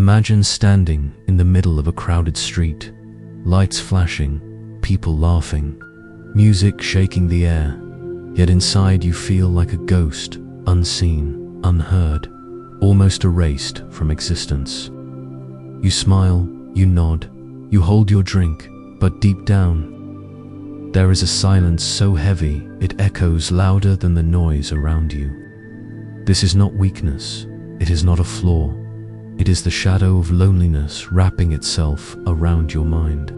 Imagine standing in the middle of a crowded street, lights flashing, people laughing, music shaking the air, yet inside you feel like a ghost, unseen, unheard, almost erased from existence. You smile, you nod, you hold your drink, but deep down, there is a silence so heavy it echoes louder than the noise around you. This is not weakness, it is not a flaw, it is the shadow of loneliness wrapping itself around your mind.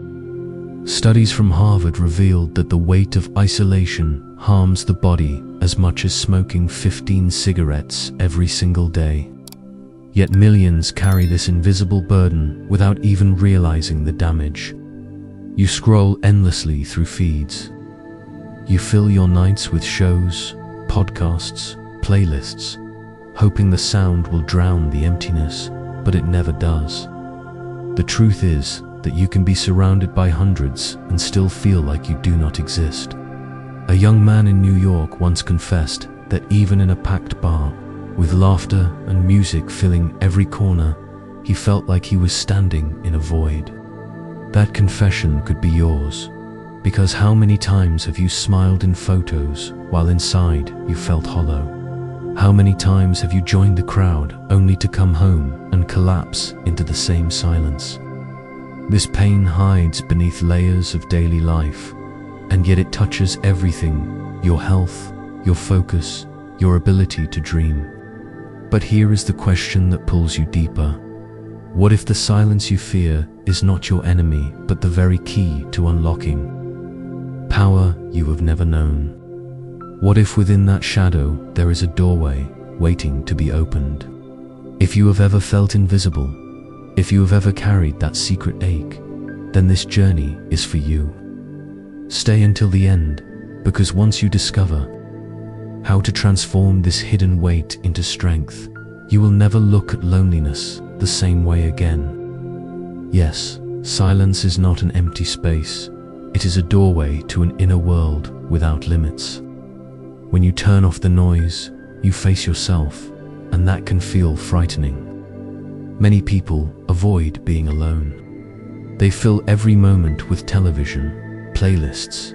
Studies from Harvard revealed that the weight of isolation harms the body as much as smoking 15 cigarettes every single day. Yet millions carry this invisible burden without even realizing the damage. You scroll endlessly through feeds. You fill your nights with shows, podcasts, playlists, hoping the sound will drown the emptiness, but it never does. The truth is that you can be surrounded by hundreds and still feel like you do not exist. A young man in New York once confessed that even in a packed bar, with laughter and music filling every corner, he felt like he was standing in a void. That confession could be yours, because how many times have you smiled in photos while inside you felt hollow? How many times have you joined the crowd only to come home and collapse into the same silence? This pain hides beneath layers of daily life, and yet it touches everything: your health, your focus, your ability to dream. But here is the question that pulls you deeper. What if the silence you fear is not your enemy, but the very key to unlocking power you have never known? What if within that shadow there is a doorway waiting to be opened? If you have ever felt invisible, if you have ever carried that secret ache, then this journey is for you. Stay until the end, because once you discover how to transform this hidden weight into strength, you will never look at loneliness the same way again. Yes, silence is not an empty space. It is a doorway to an inner world without limits. When you turn off the noise, you face yourself, and that can feel frightening. Many people avoid being alone. They fill every moment with television, playlists,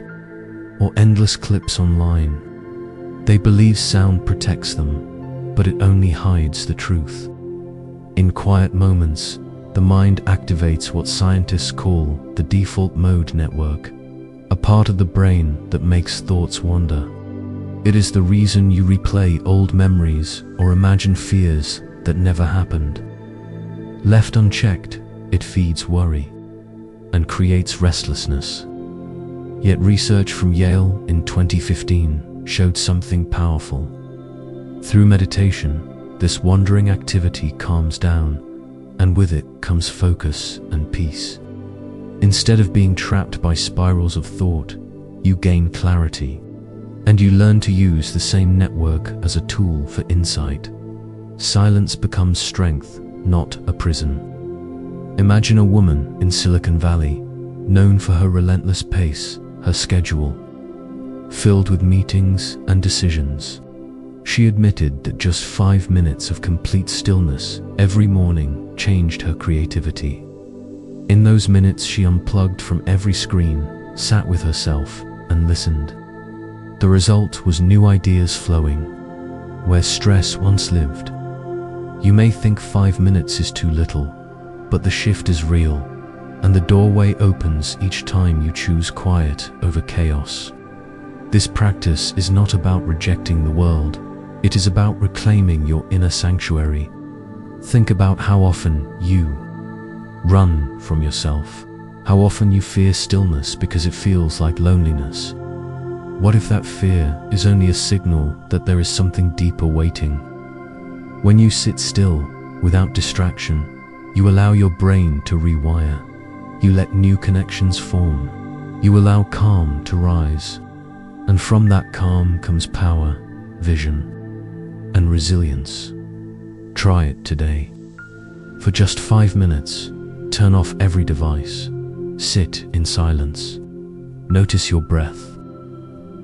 or endless clips online. They believe sound protects them, but it only hides the truth. In quiet moments, the mind activates what scientists call the default mode network, a part of the brain that makes thoughts wander. It is the reason you replay old memories or imagine fears that never happened. Left unchecked, it feeds worry and creates restlessness. Yet research from Yale in 2015 showed something powerful. Through meditation, this wandering activity calms down, and with it comes focus and peace. Instead of being trapped by spirals of thought, you gain clarity, and you learn to use the same network as a tool for insight. Silence becomes strength, not a prison. Imagine a woman in Silicon Valley, known for her relentless pace, her schedule filled with meetings and decisions. She admitted that just 5 minutes of complete stillness every morning changed her creativity. In those minutes, she unplugged from every screen, sat with herself, and listened. The result was new ideas flowing, where stress once lived. You may think 5 minutes is too little, but the shift is real, and the doorway opens each time you choose quiet over chaos. This practice is not about rejecting the world, it is about reclaiming your inner sanctuary. Think about how often you run from yourself, how often you fear stillness because it feels like loneliness. What if that fear is only a signal that there is something deeper waiting? When you sit still, without distraction, you allow your brain to rewire. You let new connections form. You allow calm to rise. And from that calm comes power, vision, and resilience. Try it today. For just 5 minutes, turn off every device. Sit in silence. Notice your breath.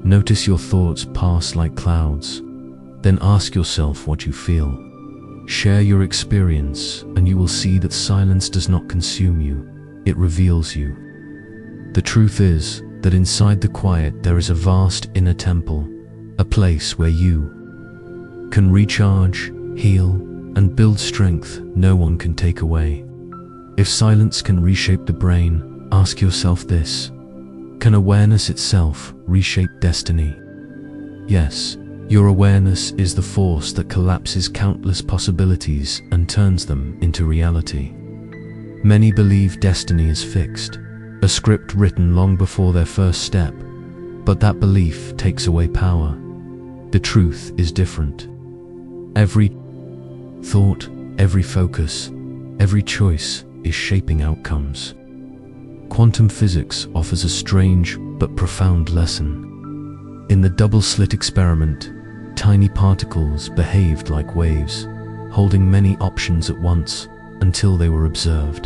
Notice your thoughts pass like clouds. Then ask yourself what you feel. Share your experience, and you will see that silence does not consume you, it reveals you. The truth is that inside the quiet there is a vast inner temple, a place where you can recharge, heal, and build strength no one can take away. If silence can reshape the brain, ask yourself this: can awareness itself reshape destiny? Yes, your awareness is the force that collapses countless possibilities and turns them into reality. Many believe destiny is fixed, a script written long before their first step, but that belief takes away power. The truth is different. Every thought, every focus, every choice is shaping outcomes. Quantum physics offers a strange but profound lesson. In the double-slit experiment, tiny particles behaved like waves, holding many options at once until they were observed.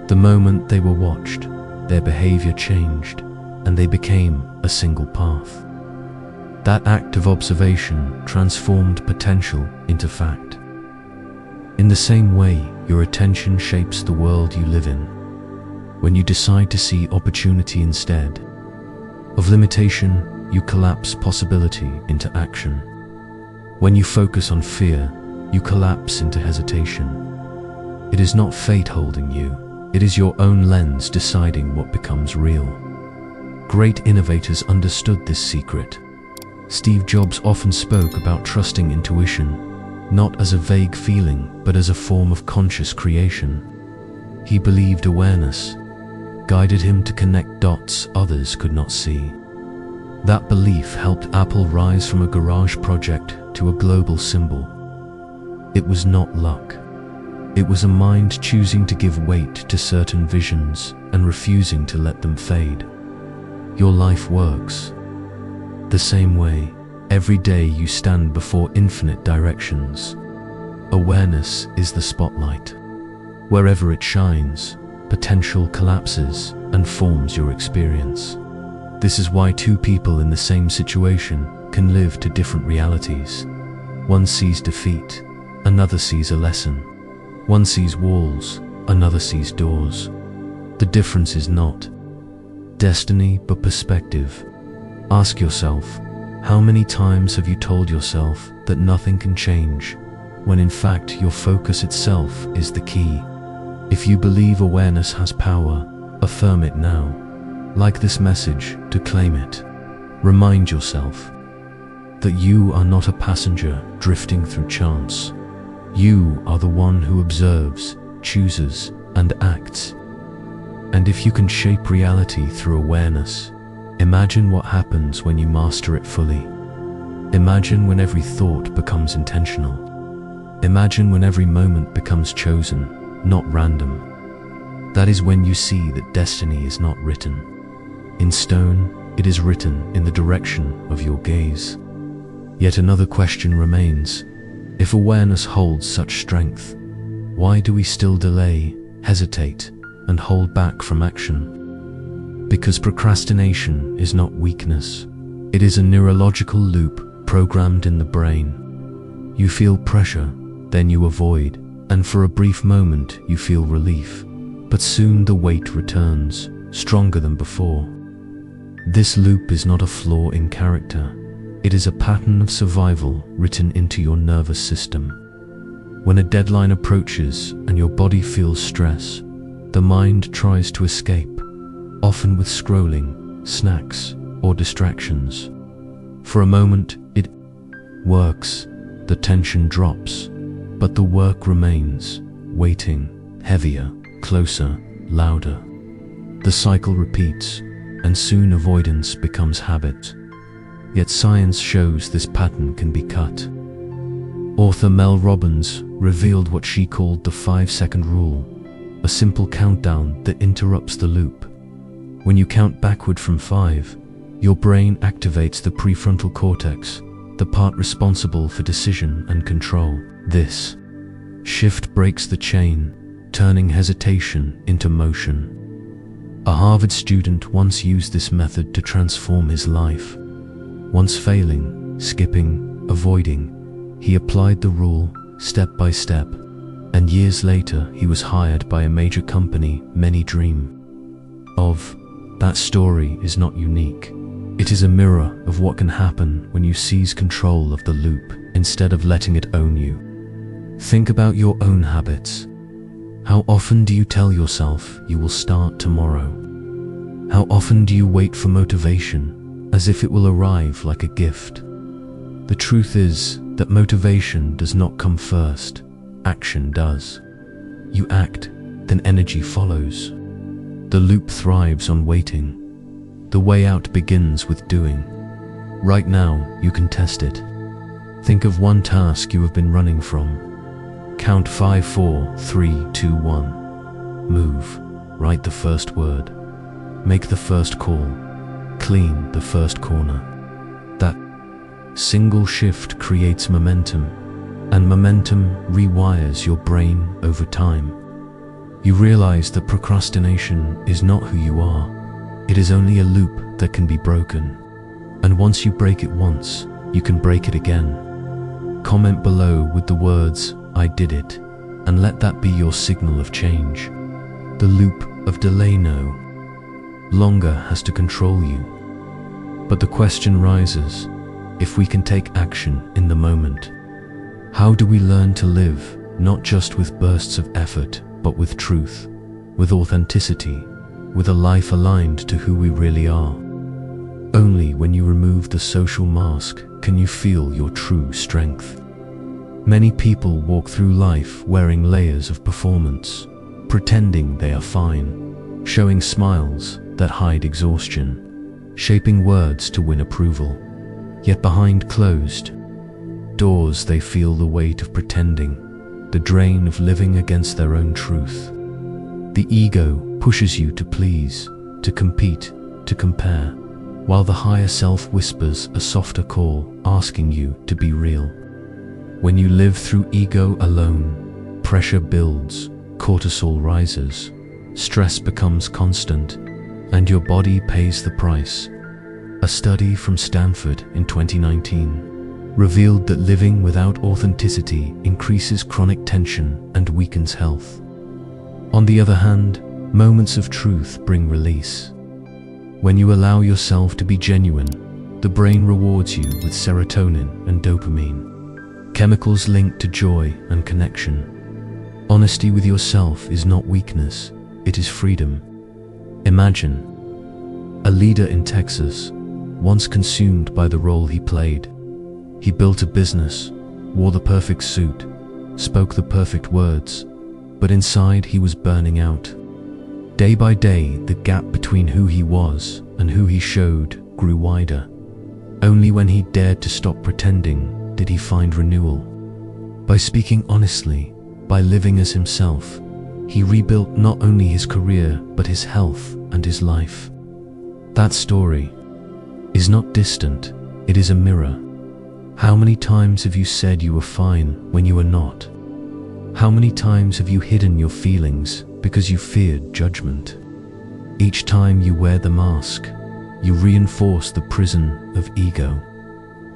The moment they were watched, their behavior changed, and they became a single path. That act of observation transformed potential into fact. In the same way, your attention shapes the world you live in. When you decide to see opportunity instead of limitation, you collapse possibility into action. When you focus on fear, you collapse into hesitation. It is not fate holding you, it is your own lens deciding what becomes real. Great innovators understood this secret. Steve Jobs often spoke about trusting intuition, not as a vague feeling, but as a form of conscious creation. He believed awareness guided him to connect dots others could not see. That belief helped Apple rise from a garage project to a global symbol. It was not luck. It was a mind choosing to give weight to certain visions and refusing to let them fade. Your life works the same way. Every day you stand before infinite directions. Awareness is the spotlight. Wherever it shines, potential collapses and forms your experience. This is why two people in the same situation can live to different realities. One sees defeat, another sees a lesson. One sees walls, another sees doors. The difference is not destiny, but perspective. Ask yourself, how many times have you told yourself that nothing can change, when in fact your focus itself is the key? If you believe awareness has power, affirm it now. Like this message to claim it. Remind yourself that you are not a passenger drifting through chance. You are the one who observes, chooses, and acts. And if you can shape reality through awareness, imagine what happens when you master it fully. Imagine when every thought becomes intentional. Imagine when every moment becomes chosen, not random. That is when you see that destiny is not written in stone, it is written in the direction of your gaze. Yet another question remains. If awareness holds such strength, why do we still delay, hesitate, and hold back from action? Because procrastination is not weakness. It is a neurological loop programmed in the brain. You feel pressure, then you avoid, and for a brief moment you feel relief. But soon the weight returns, stronger than before. This loop is not a flaw in character. It is a pattern of survival written into your nervous system. When a deadline approaches and your body feels stress, the mind tries to escape, often with scrolling, snacks, or distractions. For a moment, it works, the tension drops, but the work remains, waiting, heavier, closer, louder. The cycle repeats, and soon avoidance becomes habit. Yet science shows this pattern can be cut. Author Mel Robbins revealed what she called the 5-second rule, a simple countdown that interrupts the loop. When you count backward from 5, your brain activates the prefrontal cortex, the part responsible for decision and control. This shift breaks the chain, turning hesitation into motion. A Harvard student once used this method to transform his life. Once failing, skipping, avoiding, he applied the rule, step by step, and years later he was hired by a major company many dream of. That story is not unique. It is a mirror of what can happen when you seize control of the loop instead of letting it own you. Think about your own habits. How often do you tell yourself you will start tomorrow? How often do you wait for motivation as if it will arrive like a gift? The truth is that motivation does not come first, action does. You act, then energy follows. The loop thrives on waiting. The way out begins with doing. Right now, you can test it. Think of one task you have been running from. Count 5, 4, 3, 2, 1. Move. Write the first word. Make the first call. Clean the first corner. That single shift creates momentum, and momentum rewires your brain over time. You realize that procrastination is not who you are. It is only a loop that can be broken. And once you break it once, you can break it again. Comment below with the words, "I did it," and let that be your signal of change. The loop of delay no longer has to control you. But the question rises, if we can take action in the moment, how do we learn to live not just with bursts of effort, but with truth, with authenticity, with a life aligned to who we really are? Only when you remove the social mask can you feel your true strength. Many people walk through life wearing layers of performance, pretending they are fine, showing smiles that hide exhaustion, shaping words to win approval. Yet behind closed doors they feel the weight of pretending, the drain of living against their own truth. The ego pushes you to please, to compete, to compare, while the higher self whispers a softer call, asking you to be real. When you live through ego alone, pressure builds, cortisol rises, stress becomes constant, and your body pays the price. A study from Stanford in 2019 revealed that living without authenticity increases chronic tension and weakens health. On the other hand, moments of truth bring release. When you allow yourself to be genuine, the brain rewards you with serotonin and dopamine, chemicals linked to joy and connection. Honesty with yourself is not weakness, it is freedom. Imagine a leader in Texas, once consumed by the role he played. He built a business, wore the perfect suit, spoke the perfect words, but inside he was burning out. Day by day, the gap between who he was and who he showed grew wider. Only when he dared to stop pretending did he find renewal. By speaking honestly, by living as himself, he rebuilt not only his career but his health and his life. That story is not distant, it is a mirror. How many times have you said you were fine when you were not? How many times have you hidden your feelings because you feared judgment? Each time you wear the mask, you reinforce the prison of ego.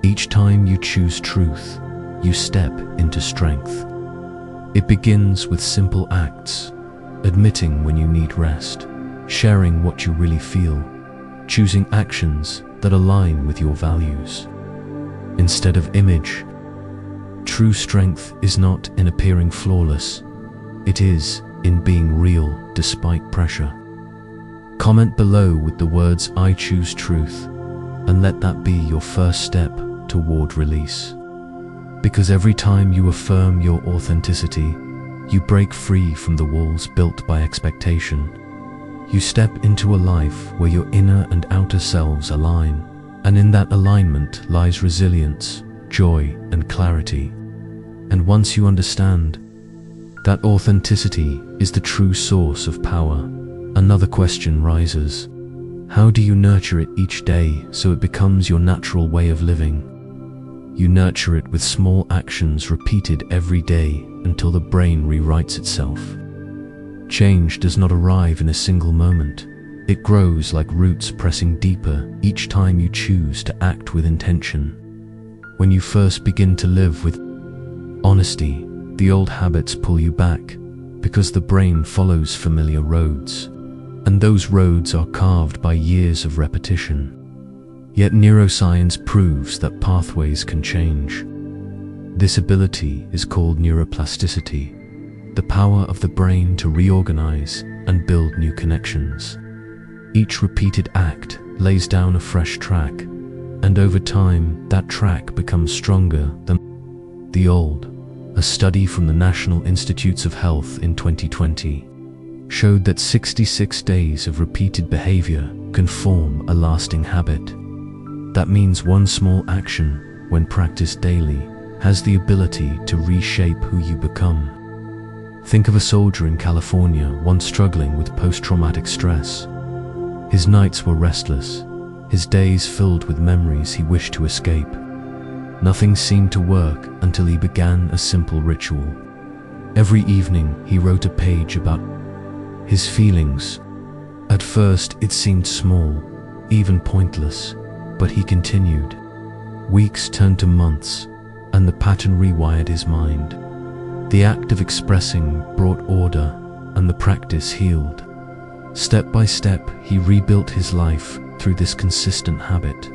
Each time you choose truth, you step into strength. It begins with simple acts, admitting when you need rest, sharing what you really feel, choosing actions that align with your values instead of image. True strength is not in appearing flawless, it is in being real despite pressure. Comment below with the words "I choose truth" and let that be your first step toward release. Because every time you affirm your authenticity, you break free from the walls built by expectation. You step into a life where your inner and outer selves align, and in that alignment lies resilience, joy, and clarity. And once you understand that authenticity is the true source of power, another question rises. How do you nurture it each day so it becomes your natural way of living? You nurture it with small actions repeated every day until the brain rewrites itself. Change does not arrive in a single moment. It grows like roots pressing deeper each time you choose to act with intention. When you first begin to live with honesty, The old habits pull you back because the brain follows familiar roads, and those roads are carved by years of repetition. Yet neuroscience proves that pathways can change. This ability is called neuroplasticity, the power of the brain to reorganize and build new connections. Each repeated act lays down a fresh track, and over time, that track becomes stronger than the old. A study from the National Institutes of Health in 2020 showed that 66 days of repeated behavior can form a lasting habit. That means one small action, when practiced daily, has the ability to reshape who you become. Think of a soldier in California once struggling with post-traumatic stress. His nights were restless, his days filled with memories he wished to escape. Nothing seemed to work until he began a simple ritual. Every evening he wrote a page about his feelings. At first it seemed small, even pointless, but he continued. Weeks turned to months, and the pattern rewired his mind. The act of expressing brought order, and the practice healed. Step by step, he rebuilt his life through this consistent habit.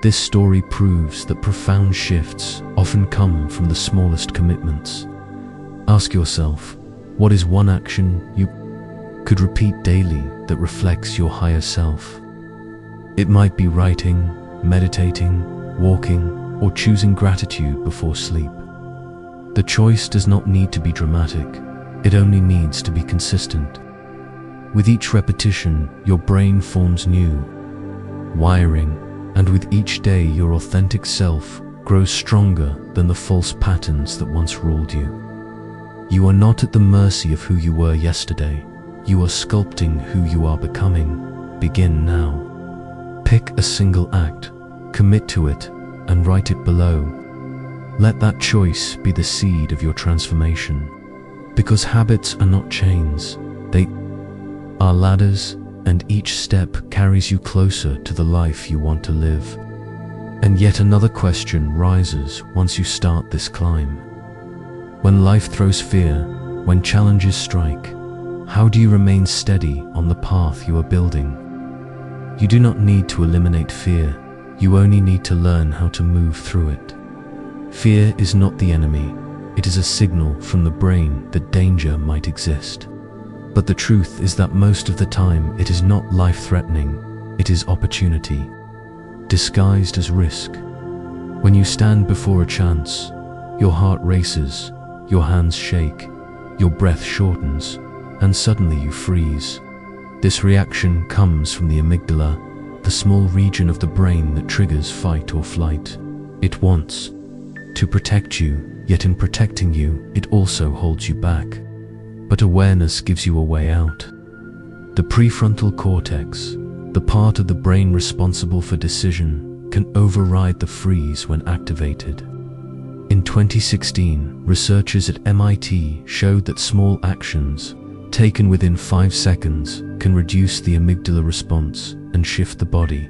This story proves that profound shifts often come from the smallest commitments. Ask yourself, what is one action you could repeat daily that reflects your higher self? It might be writing, meditating, walking, or choosing gratitude before sleep. The choice does not need to be dramatic, it only needs to be consistent. With each repetition, your brain forms new wiring, and with each day your authentic self grows stronger than the false patterns that once ruled you. You are not at the mercy of who you were yesterday. You are sculpting who you are becoming. Begin now. Pick a single act, commit to it, and write it below. Let that choice be the seed of your transformation. Because habits are not chains, they are ladders, and each step carries you closer to the life you want to live. And yet another question rises once you start this climb. When life throws fear, when challenges strike, how do you remain steady on the path you are building? You do not need to eliminate fear, you only need to learn how to move through it. Fear is not the enemy, it is a signal from the brain that danger might exist. But the truth is that most of the time it is not life-threatening, it is opportunity, disguised as risk. When you stand before a chance, your heart races, your hands shake, your breath shortens, and suddenly you freeze. This reaction comes from the amygdala, the small region of the brain that triggers fight or flight. It wants to protect you, yet in protecting you, it also holds you back. But awareness gives you a way out. The prefrontal cortex, the part of the brain responsible for decision, can override the freeze when activated. In 2016, researchers at MIT showed that small actions, taken within 5 seconds, can reduce the amygdala response and shift the body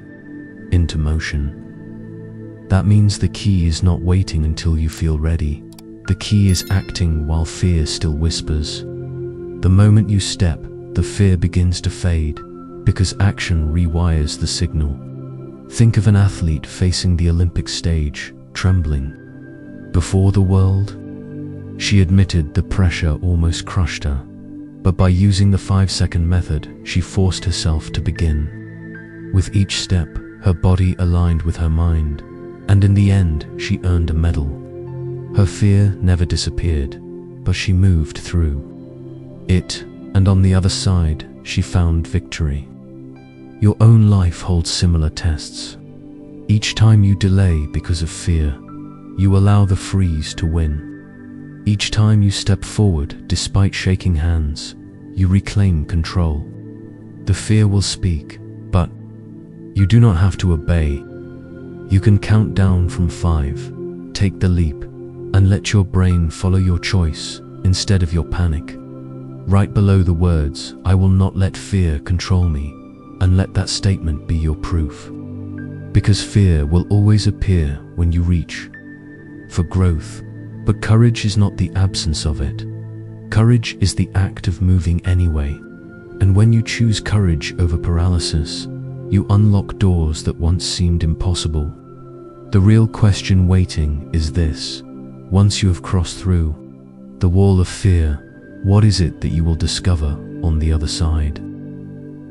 into motion. That means the key is not waiting until you feel ready. The key is acting while fear still whispers. The moment you step, the fear begins to fade, because action rewires the signal. Think of an athlete facing the Olympic stage, trembling before the world. She admitted the pressure almost crushed her, but by using the 5-second method, she forced herself to begin. With each step, her body aligned with her mind, and in the end, she earned a medal. Her fear never disappeared, but she moved through it, and on the other side, she found victory. Your own life holds similar tests. Each time you delay because of fear, you allow the freeze to win. Each time you step forward despite shaking hands, you reclaim control. The fear will speak, but you do not have to obey. You can count down from 5, take the leap, and let your brain follow your choice instead of your panic. Right below the words, "I will not let fear control me," and let that statement be your proof. Because fear will always appear when you reach for growth, But courage is not the absence of it. Courage is the act of moving anyway. And when you choose courage over paralysis, you unlock doors that once seemed impossible. The real question waiting is this: once you have crossed through the wall of fear, what is it that you will discover on the other side?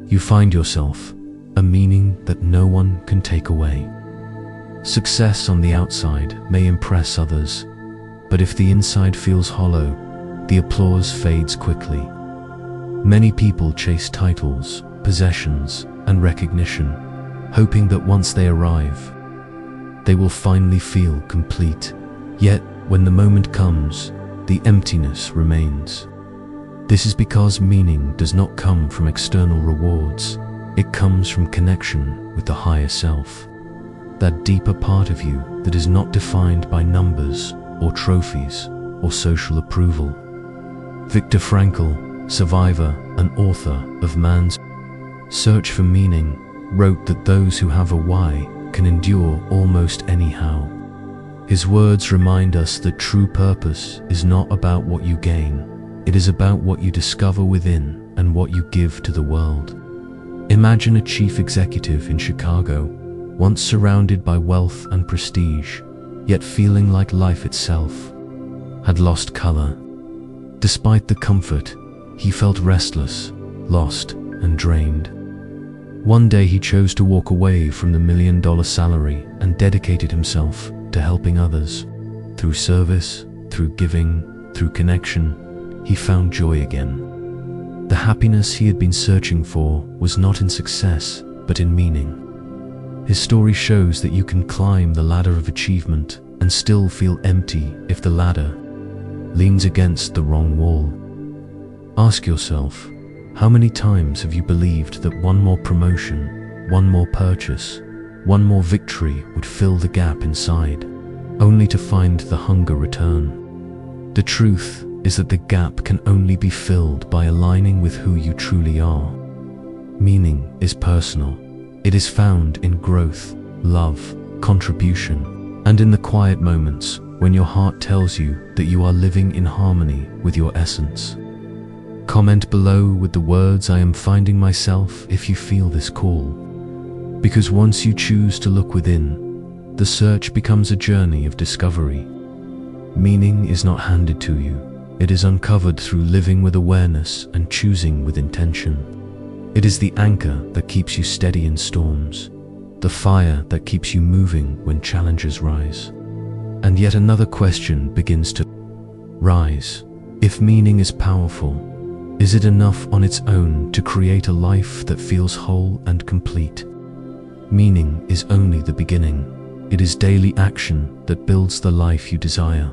You find yourself, a meaning that no one can take away. Success on the outside may impress others, but if the inside feels hollow, the applause fades quickly. Many people chase titles, possessions, and recognition, hoping that once they arrive, they will finally feel complete. Yet, when the moment comes, the emptiness remains. This is because meaning does not come from external rewards. It comes from connection with the higher self, that deeper part of you that is not defined by numbers or trophies or social approval. Viktor Frankl, survivor and author of Man's Search for Meaning, wrote that those who have a why can endure almost anyhow. His words remind us that true purpose is not about what you gain, it is about what you discover within and what you give to the world. Imagine a chief executive in Chicago, once surrounded by wealth and prestige, yet feeling like life itself had lost color. Despite the comfort, he felt restless, lost, and drained. One day he chose to walk away from the $1 million salary and dedicated himself to helping others. Through service, through giving, through connection, he found joy again. The happiness he had been searching for was not in success, but in meaning. His story shows that you can climb the ladder of achievement and still feel empty if the ladder leans against the wrong wall. Ask yourself, how many times have you believed that one more promotion, one more purchase, one more victory would fill the gap inside, only to find the hunger return? The truth is that the gap can only be filled by aligning with who you truly are. Meaning is personal. It is found in growth, love, contribution, and in the quiet moments when your heart tells you that you are living in harmony with your essence. Comment below with the words "I am finding myself" if you feel this call. Because once you choose to look within, the search becomes a journey of discovery. Meaning is not handed to you. It is uncovered through living with awareness and choosing with intention. It is the anchor that keeps you steady in storms, the fire that keeps you moving when challenges rise. And yet another question begins to rise. If meaning is powerful, is it enough on its own to create a life that feels whole and complete? Meaning is only the beginning. It is daily action that builds the life you desire.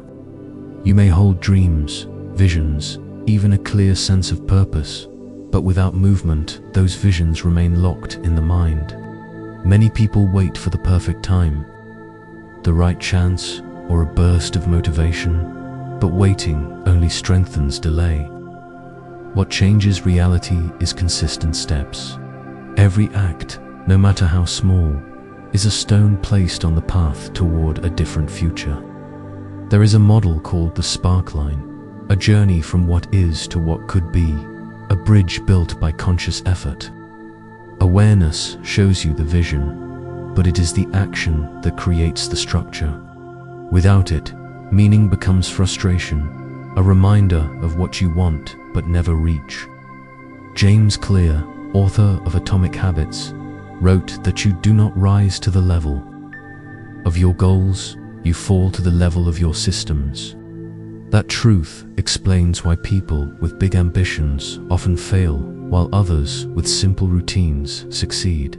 You may hold dreams, visions, even a clear sense of purpose, but without movement, those visions remain locked in the mind. Many people wait for the perfect time, the right chance, or a burst of motivation, but waiting only strengthens delay. What changes reality is consistent steps. Every act, no matter how small, is a stone placed on the path toward a different future. There is a model called the spark line, a journey from what is to what could be, a bridge built by conscious effort. Awareness shows you the vision, but it is the action that creates the structure. Without it, meaning becomes frustration, a reminder of what you want but never reach. James Clear, author of Atomic Habits, wrote that you do not rise to the level of your goals, you fall to the level of your systems. That truth explains why people with big ambitions often fail, while others with simple routines succeed.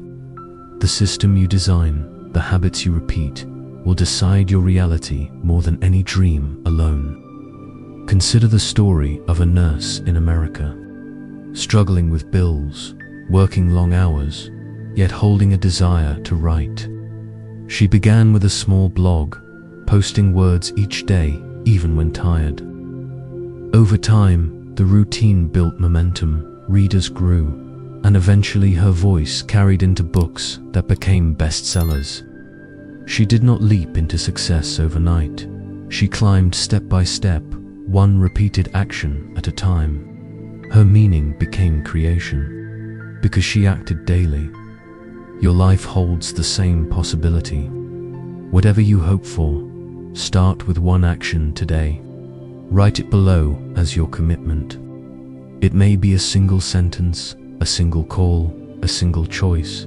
The system you design, the habits you repeat, will decide your reality more than any dream alone. Consider the story of a nurse in America, struggling with bills, working long hours, yet holding a desire to write. She began with a small blog, posting words each day, even when tired. Over time, the routine built momentum, readers grew, and eventually her voice carried into books that became bestsellers. She did not leap into success overnight. She climbed step by step, one repeated action at a time. Her meaning became creation, because she acted daily. Your life holds the same possibility. Whatever you hope for, start with one action today. Write it below as your commitment. It may be a single sentence, a single call, a single choice,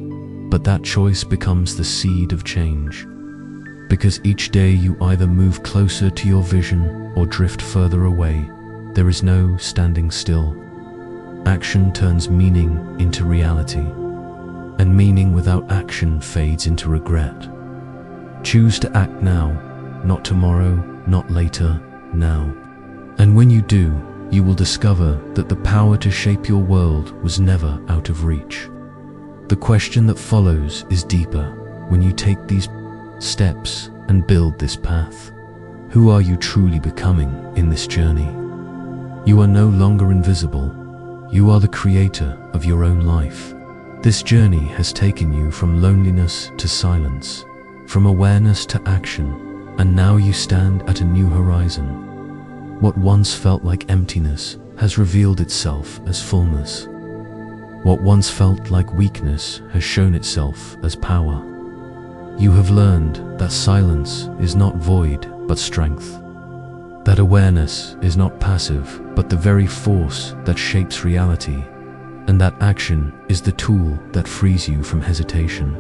but that choice becomes the seed of change. Because each day you either move closer to your vision or drift further away, there is no standing still. Action turns meaning into reality, and meaning without action fades into regret. Choose to act now, not tomorrow, not later, now. And when you do, you will discover that the power to shape your world was never out of reach. The question that follows is deeper. When you take these steps and build this path, who are you truly becoming in this journey? You are no longer invisible. You are the creator of your own life. This journey has taken you from loneliness to silence, from awareness to action, and now you stand at a new horizon. What once felt like emptiness has revealed itself as fullness. What once felt like weakness has shown itself as power. You have learned that silence is not void, but strength. That awareness is not passive, but the very force that shapes reality. And that action is the tool that frees you from hesitation.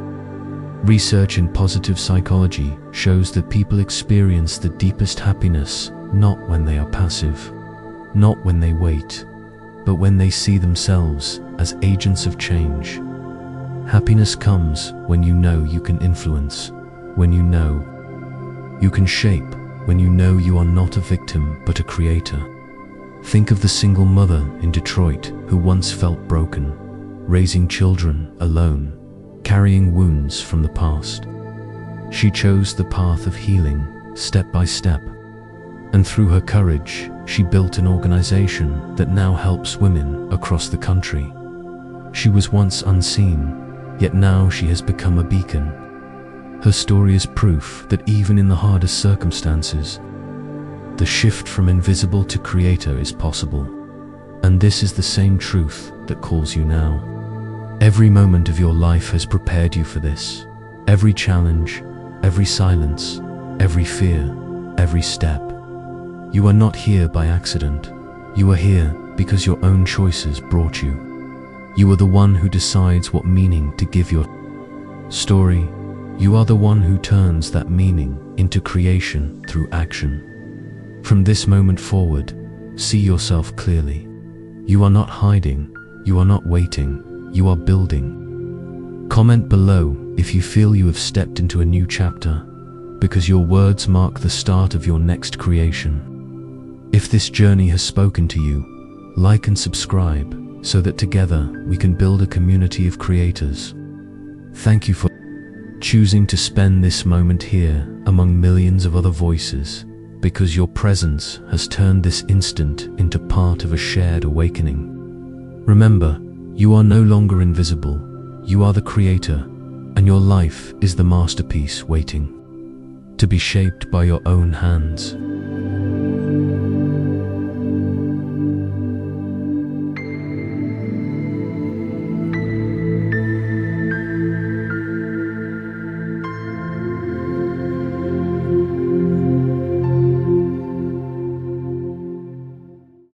Research in positive psychology shows that people experience the deepest happiness not when they are passive, not when they wait, but when they see themselves as agents of change. Happiness comes when you know you can influence, when you know you can shape, when you know you are not a victim but a creator. Think of the single mother in Detroit who once felt broken, raising children alone, carrying wounds from the past. She chose the path of healing, step by step, and through her courage, she built an organization that now helps women across the country. She was once unseen, yet now she has become a beacon. Her story is proof that even in the hardest circumstances, the shift from invisible to creator is possible. And this is the same truth that calls you now. Every moment of your life has prepared you for this. Every challenge, every silence, every fear, every step. You are not here by accident. You are here because your own choices brought you. You are the one who decides what meaning to give your story. You are the one who turns that meaning into creation through action. From this moment forward, see yourself clearly. You are not hiding, you are not waiting, you are building. Comment below if you feel you have stepped into a new chapter, because your words mark the start of your next creation. If this journey has spoken to you, like and subscribe so that together we can build a community of creators. Thank you for choosing to spend this moment here among millions of other voices, because your presence has turned this instant into part of a shared awakening. Remember, you are no longer invisible. You are the creator, and your life is the masterpiece waiting to be shaped by your own hands.